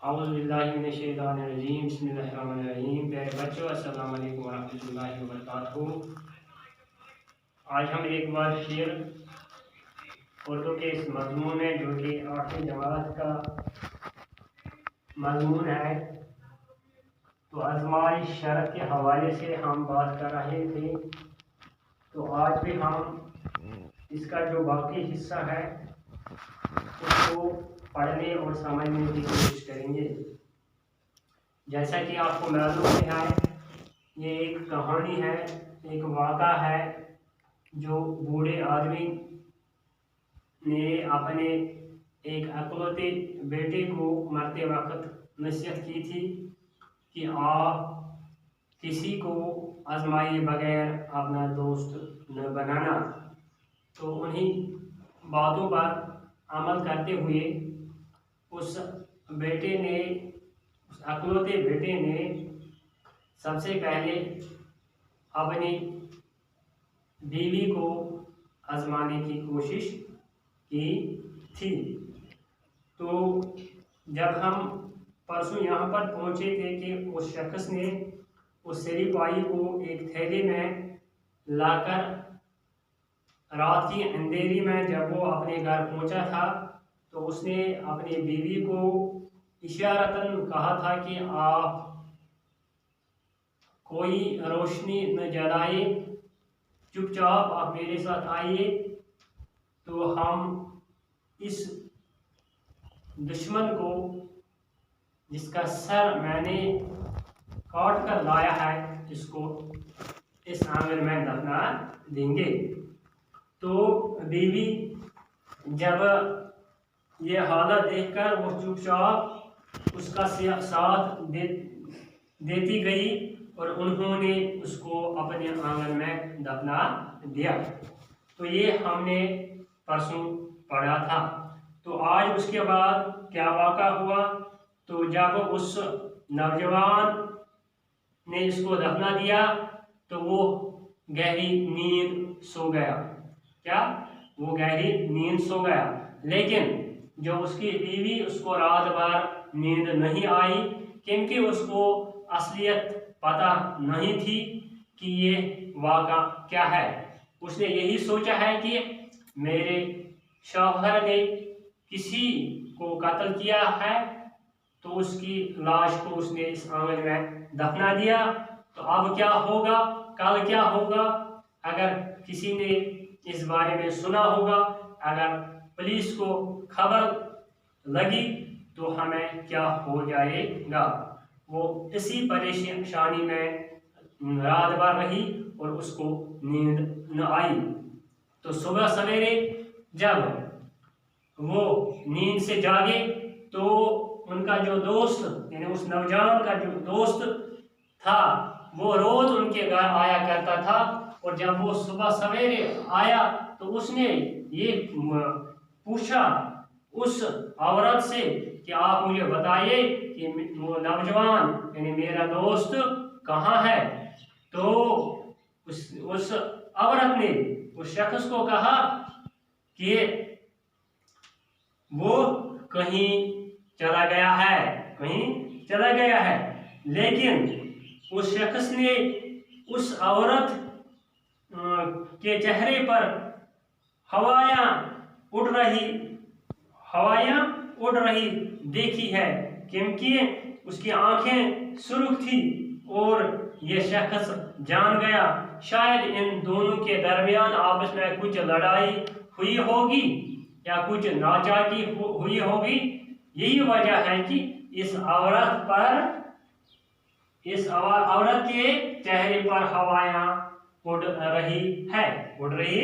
औज़ुबिल्लाहिमिनश्शैतानिर्रजीम बिस्मिल्लाहिर्रहमानिर्रहीम। प्यारे बच्चों, अस्सलाम वालेकुम वरहमतुल्लाहि वबरकातुहू। आज हम एक बार फिर उर्दू के इस मज़मून में, जो कि 8वीं जमात का मज़मून है, तो आज़माइश शरत के हवाले से हम बात कर रहे थे। तो आज भी हम इसका जो बाकी हिस्सा है उसको पढ़ने और समझने की कोशिश करेंगे। जैसा कि आपको मालूम है, ये एक कहानी है, एक वाक़ा है जो बूढ़े आदमी ने अपने एक अकलौते बेटे को मरते वक्त नसीहत की थी कि आप किसी को आजमाए बगैर अपना दोस्त न बनाना। तो उन्हीं बातों पर अमल करते हुए उस अकलौते बेटे ने सबसे पहले अपनी बीवी को आजमाने की कोशिश की थी। तो जब हम परसों यहाँ पर पहुँचे थे कि उस शख्स ने उस शरीफाई को एक थैले में लाकर रात की अंधेरी में जब वो अपने घर पहुँचा था, तो उसने अपनी बीवी को इशारतन कहा था कि आप कोई रोशनी न जलाए, चुपचाप आप मेरे साथ आइए, तो हम इस दुश्मन को जिसका सर मैंने काट कर लाया है, इसको इस आंगन में दफना देंगे। तो बीवी जब ये हालत देखकर वो चुपचाप उसका साथ देती गई और उन्होंने उसको अपने आंगन में दफना दिया। तो ये हमने परसों पढ़ा था। तो आज उसके बाद क्या वाक़ा हुआ, तो जब उस नौजवान ने इसको दफना दिया तो वो गहरी नींद सो गया। क्या? वो गहरी नींद सो गया। लेकिन जो उसकी बीवी, उसको रात भर नींद नहीं आई, क्योंकि उसको असलियत पता नहीं थी कि ये वाक़ा क्या है। उसने यही सोचा है कि मेरे शौहर ने किसी को कत्ल किया है, तो उसकी लाश को उसने इस आंगन में दफना दिया। तो अब क्या होगा, कल क्या होगा, अगर किसी ने इस बारे में सुना होगा, अगर पुलिस को खबर लगी तो हमें क्या हो जाएगा। वो इसी परेशानी में रात भर रही और उसको नींद न आई। तो सुबह सवेरे जब वो नींद से जागे तो उनका जो दोस्त, यानी उस नौजवान का जो दोस्त था, वो रोज उनके घर आया करता था। और जब वो सुबह सवेरे आया तो उसने ये पूछा उस औरत से कि आप मुझे बताइए कि वो नौजवान यानी मेरा दोस्त कहाँ है। तो उस औरत ने उस शख्स को कहा कि वो कहीं चला गया है। लेकिन उस शख्स ने उस औरत के चेहरे पर हवायां उड़ रही देखी है, क्योंकि उसकी आंखें सुर्ख थी। और ये शख्स जान गया शायद इन दोनों के दरमियान आपस में कुछ लड़ाई हुई होगी या कुछ नाचाकी हुई होगी। यही वजह है कि इस औरत के चेहरे पर हवायां उड़ रही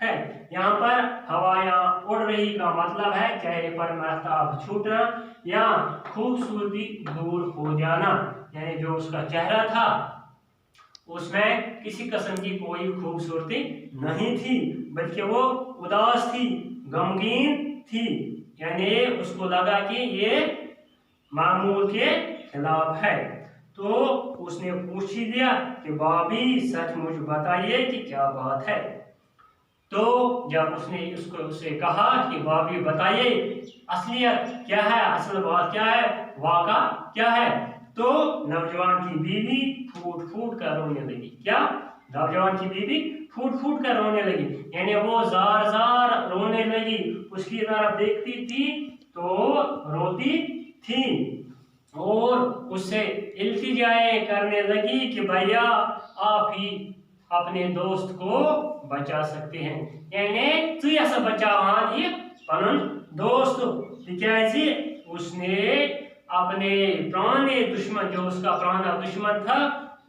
है। यहाँ पर हवायां उड़ रही का मतलब है चेहरे पर महताब छूटना या खूबसूरती दूर हो जाना। यानी जो उसका चेहरा था उसमें किसी किस्म की कोई खूबसूरती नहीं थी, बल्कि वो उदास थी, गमगीन थी। यानी उसको लगा कि ये मामूल के खिलाफ है। तो उसने पूछ ही लिया कि भाभी सच मुझे बताइए कि क्या बात है। تو جب اس نے اسے کہا کہ بابی بتائیے اصلیت کیا ہے، اصل بات کیا ہے، واقعہ کیا ہے، تو نوجوان کی بیوی پھوٹ پھوٹ کر رونے لگی. کیا؟ نوجوان کی بیوی پھوٹ پھوٹ کر رونے لگی، یعنی وہ زار زار رونے لگی. اس کی طرف دیکھتی تھی تو روتی تھی اور اس سے التجائیں کرنے لگی کہ بھیا آپ ہی اپنے دوست کو بچا سکتے ہیں، یعنی تو ایسا بچاوان یہ پنن دوست، تکیازِ اس نے اپنے پرانے دشمن، جو اس کا پرانا دشمن تھا،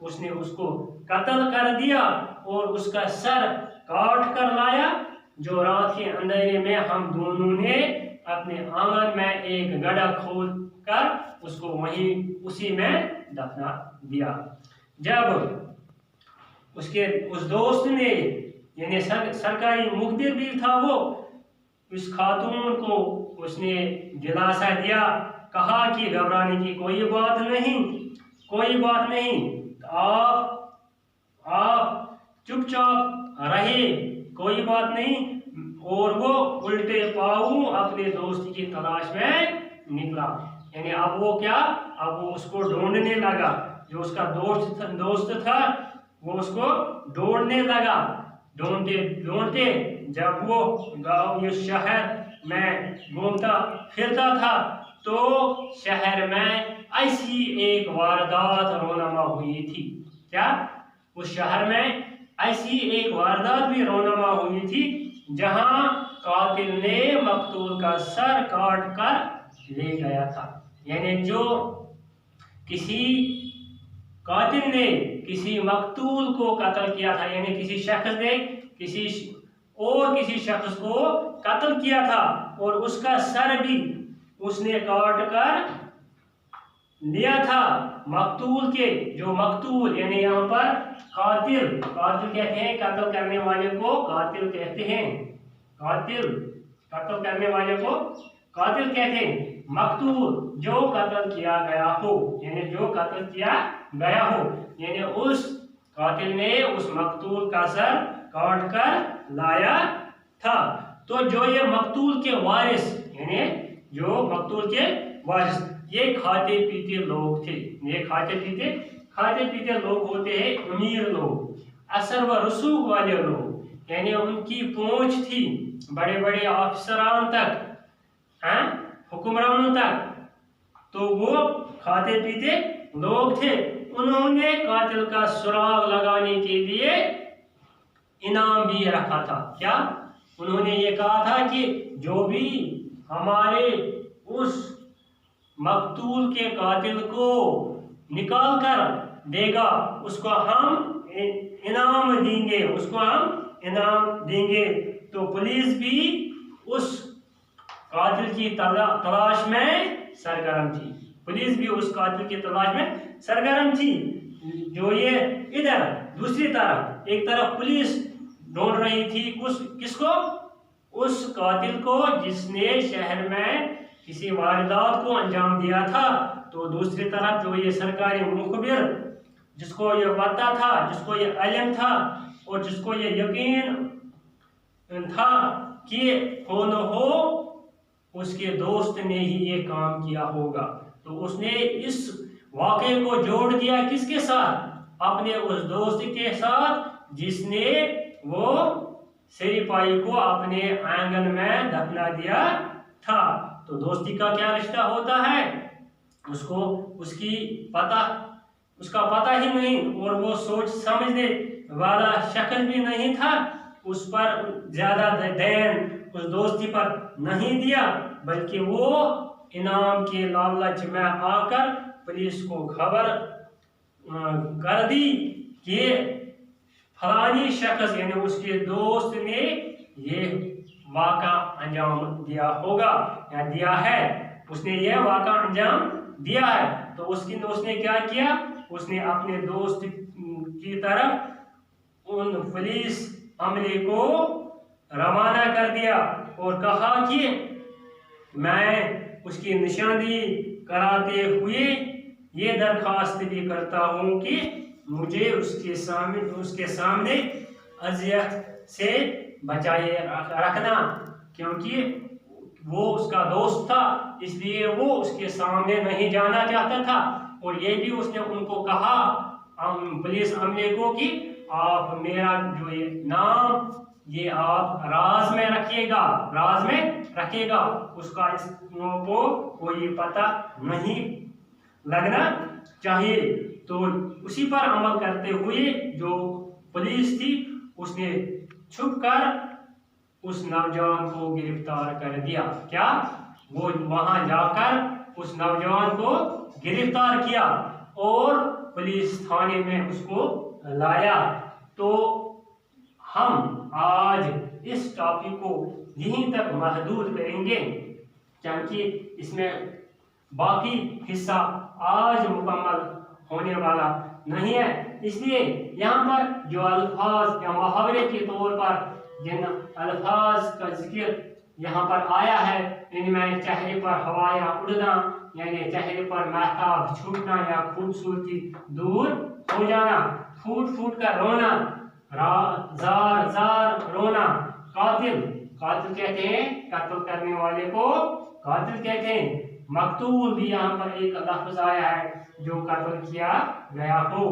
اس نے اس کو قتل کر دیا اور اس کا سر کاٹ کر لایا، جو رات کے اندھیرے میں ہم دونوں نے اپنے آنگن میں ایک گڑھا کھود کر اس کو وہیں اسی میں دفنا دیا. جب اس دوست نے، یعنی سرکاری مخبر بھی تھا وہ، اس خاتون کو اس نے دلاسا دیا، کہا کہ گھبرانے کی کوئی بات نہیں، کوئی بات نہیں، آپ چپ چاپ رہے، کوئی بات نہیں. اور وہ الٹے پاؤں اپنے دوست کی تلاش میں نکلا، یعنی اب وہ کیا، اب وہ اس کو ڈھونڈنے لگا، جو اس کا دوست تھا وہ اس کو ڈھونڈنے لگا. ڈھونڈتے ڈھونڈتے جب وہ گاؤں یا شہر میں گھومتا پھرتا تھا تو شہر میں ایسی ایک واردات رونما ہوئی تھی. کیا؟ اس شہر میں ایسی ایک واردات بھی رونما ہوئی تھی جہاں قاتل نے مقتول کا سر کاٹ کر لے گیا تھا. یعنی جو کسی قاتل نے کسی مقتول کو قتل کیا تھا، یعنی کسی شخص نے کسی شخص کو قتل کیا تھا اور اس کا سر بھی اس نے کاٹ کر لیا تھا مقتول کے. جو مقتول یعنی یہاں پر قاتل کہتے ہیں قتل کرنے والے کو، قاتل کہتے ہیں، قتل کرنے والے کو قاتل کہتے ہیں. مقتول جو قتل کیا گیا ہو، یعنی جو قتل کیا گیا ہو، یعنی اس قاتل نے اس مقتول کا سر کاٹ کر لایا تھا. تو جو یہ مقتول کے وارث، یعنی جو مقتول کے وارث، یہ کھاتے پیتے لوگ تھے. یہ کھاتے پیتے لوگ ہوتے ہیں امیر لوگ، اثر و رسوخ والے لوگ، یعنی ان کی پہنچ تھی بڑے بڑے افسران تک، حکمرانوں تک. تو وہ کھاتے پیتے لوگ تھے. انہوں نے قاتل کا سراغ لگانے کے لیے انعام بھی رکھا تھا. کیا؟ انہوں نے یہ کہا تھا کہ جو بھی ہمارے اس مقتول کے قاتل کو نکال کر دے گا اس کو ہم انعام دیں گے، اس کو ہم انعام دیں گے. تو پولیس بھی اس قاتل کی تلاش میں سرگرم تھی. پولیس بھی اس قاتل کی تلاش میں سرگرم تھی. جو یہ ادھر دوسری طرف، ایک طرف پولیس ڈھونڈ رہی تھی کس کو؟ اس قاتل کو جس نے شہر میں کسی واردات کو انجام دیا تھا. تو دوسری طرف جو یہ سرکاری مخبر، جس کو یہ پتہ تھا، جس کو یہ علم تھا اور جس کو یہ یقین تھا کہ ہو نہ ہو اس کے دوست نے ہی یہ کام کیا ہوگا، تو اس نے اس واقعے کو جوڑ دیا کس کے ساتھ؟ اپنے اس دوست کے ساتھ جس نے وہ سریپائی کو اپنے آنگن میں دفنا دیا تھا. تو دوستی کا کیا رشتہ ہوتا ہے؟ اس کا پتہ ہی نہیں، اور وہ سوچ سمجھنے والا شخص بھی نہیں تھا. اس پر زیادہ دین اس دوستی پر نہیں دیا، بلکہ وہ انعام کے لالچ میں آ کر پولیس کو خبر کر دی کہ فلانی شخص، یعنی اس کے دوست نے یہ واقعہ انجام دیا ہوگا یا دیا ہے، اس نے یہ واقعہ انجام دیا ہے. تو اس نے کیا کیا؟ اس نے اپنے دوست کی طرف ان پولیس عملے کو روانہ کر دیا اور کہا کہ میں اس کی نشاندہی کراتے ہوئے یہ درخواست بھی کرتا ہوں کہ مجھے اس کے سامنے اذیت سے बचाए रखना, क्योंकि वो उसका दोस्त था, इसलिए वो उसके सामने नहीं जाना चाहता था। और ये भी उसने उनको कहा, पुलिस अमले को, कि आप मेरा जो ये नाम ये आप राज में रखिएगा, राज में रखिएगा, उसका इस को कोई पता नहीं लगना चाहिए। तो उसी पर अमल करते हुए जो पुलिस थी उसने छुपकर उस नौजवान को गिरफ्तार कर दिया। क्या? वो वहां जाकर उस नौजवान को गिरफ्तार किया और पुलिस थाने में उसको लाया। तो हम आज इस टॉपिक को यहीं तक महदूद करेंगे, क्योंकि इसमें बाकी हिस्सा आज मुकम्मल होने वाला नहीं है। इसलिए यहाँ पर जो अल्फाज या मुहावरे के तौर पर जिन अल्फाज का जिक्र यहाँ पर आया है, इनमें चेहरे पर हवाया उड़ना, यानी चेहरे पर महताब छूटना या खूबसूरती दूर हो जाना, फूट फूट कर रोना, जार जार रोना, कातिल कातिल कहते हैं, कत्ल करने वाले को कातिल कहते हैं। मकतूल भी यहाँ पर एक लफ्ज आया है जो कत्ल किया गया हो।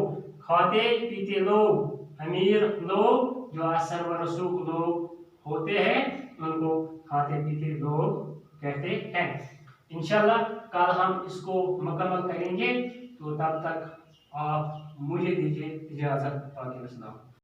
खाते पीते लोग, अमीर लोग, जो असर व रसूख लोग होते हैं, उनको खाते पीते लोग कहते हैं। इंशाल्लाह कल हम इसको मुकम्मल करेंगे। तो तब तक आप मुझे दीजिए इजाज़त।